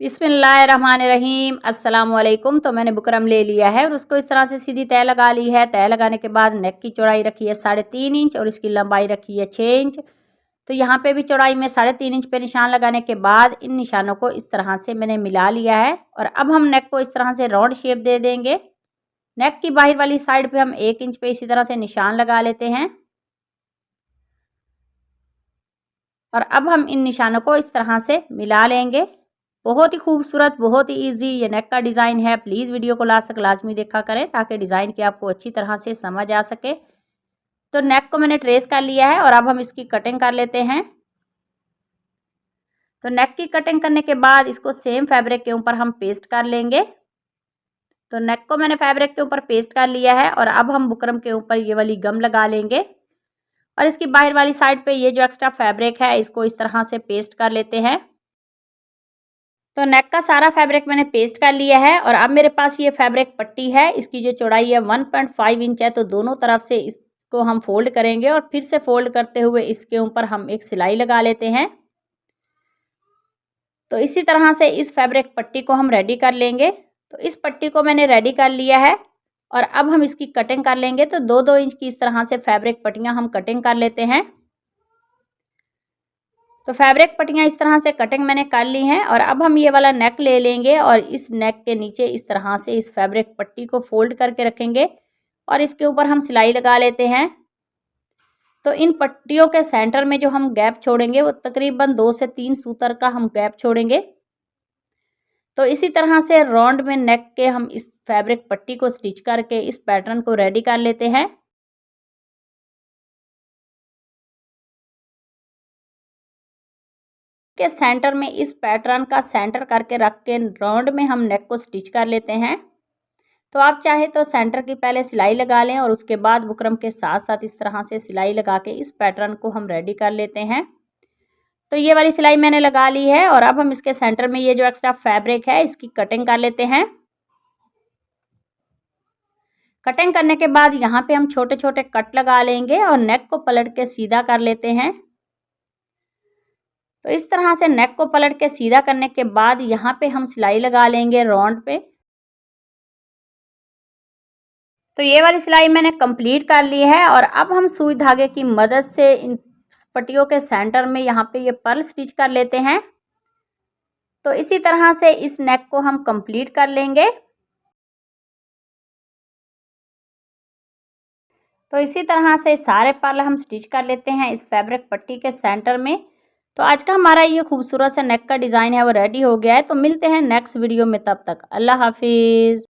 बिस्मिल्लाहिर्रहमानिर्रहीम अस्सलाम वालेकुम। तो मैंने बुकरम ले लिया है और उसको इस तरह से सीधी तय लगा ली है। तय लगाने के बाद नेक की चौड़ाई रखी है 3.5 इंच और इसकी लंबाई रखी है 6 इंच। तो यहाँ पे भी चौड़ाई में 3.5 इंच पे निशान लगाने के बाद इन निशानों को इस तरह से मैंने मिला लिया है। और अब हम नेक को इस तरह से राउंड शेप दे देंगे। नेक की बाहर वाली साइड पे हम 1 इंच पे इसी तरह से निशान लगा लेते हैं और अब हम इन निशानों को इस तरह से मिला लेंगे। बहुत ही खूबसूरत, बहुत ही इजी ये नेक का डिज़ाइन है। प्लीज़ वीडियो को लास्ट तक लाजमी देखा करें ताकि डिज़ाइन की आपको अच्छी तरह से समझ आ सके। तो नेक को मैंने ट्रेस कर लिया है और अब हम इसकी कटिंग कर लेते हैं। तो नेक की कटिंग करने के बाद इसको सेम फैब्रिक के ऊपर हम पेस्ट कर लेंगे। तो नेक को मैंने फैब्रिक के ऊपर पेस्ट कर लिया है और अब हम बुकरम के ऊपर ये वाली गम लगा लेंगे और इसकी बाहर वाली साइड पे ये जो एक्स्ट्रा फैब्रिक है इसको इस तरह से पेस्ट कर लेते हैं। तो नेक का सारा फैब्रिक मैंने पेस्ट कर लिया है और अब मेरे पास ये फैब्रिक पट्टी है। इसकी जो चौड़ाई है 1.5 इंच है। तो दोनों तरफ से इसको हम फोल्ड करेंगे और फिर से फोल्ड करते हुए इसके ऊपर हम एक सिलाई लगा लेते हैं। तो इसी तरह से इस फैब्रिक पट्टी को हम रेडी कर लेंगे। तो इस पट्टी को मैंने रेडी कर लिया है और अब हम इसकी कटिंग कर लेंगे। तो 2-2 इंच की इस तरह से फैब्रिक पट्टियाँ हम कटिंग कर लेते हैं। तो फैब्रिक पट्टियाँ इस तरह से कटिंग मैंने कर ली हैं और अब हम ये वाला नेक ले लेंगे और इस नेक के नीचे इस तरह से इस फैब्रिक पट्टी को फोल्ड करके रखेंगे और इसके ऊपर हम सिलाई लगा लेते हैं। तो इन पट्टियों के सेंटर में जो हम गैप छोड़ेंगे वो तकरीबन 2 से 3 सूतर का हम गैप छोड़ेंगे। तो इसी तरह से राउंड में नेक के हम इस फैब्रिक पट्टी को स्टिच करके इस पैटर्न को रेडी कर लेते हैं। के सेंटर में इस पैटर्न का सेंटर करके रख के राउंड में हम नेक को स्टिच कर लेते हैं। तो आप चाहे तो सेंटर की पहले सिलाई लगा लें और उसके बाद बुकरम के साथ साथ इस तरह से सिलाई लगा के इस पैटर्न को हम रेडी कर लेते हैं। तो ये वाली सिलाई मैंने लगा ली है और अब हम इसके सेंटर में ये जो एक्स्ट्रा फैब्रिक है इसकी कटिंग कर लेते हैं। कटिंग करने के बाद यहाँ पे हम छोटे छोटे कट लगा लेंगे और नेक को पलट के सीधा कर लेते हैं। तो इस तरह से नेक को पलट के सीधा करने के बाद यहाँ पे हम सिलाई लगा लेंगे राउंड पे। तो ये वाली सिलाई मैंने कंप्लीट कर ली है और अब हम सुई धागे की मदद से इन पट्टियों के सेंटर में यहाँ पे ये पर्ल स्टिच कर लेते हैं। तो इसी तरह से इस नेक को हम कंप्लीट कर लेंगे। तो इसी तरह से सारे पर्ल हम स्टिच कर लेते हैं इस फैब्रिक पट्टी के सेंटर में। तो आज का हमारा ये खूबसूरत सा नेक का डिज़ाइन है वो रेडी हो गया है। तो मिलते हैं नेक्स्ट वीडियो में, तब तक अल्लाह हाफिज़।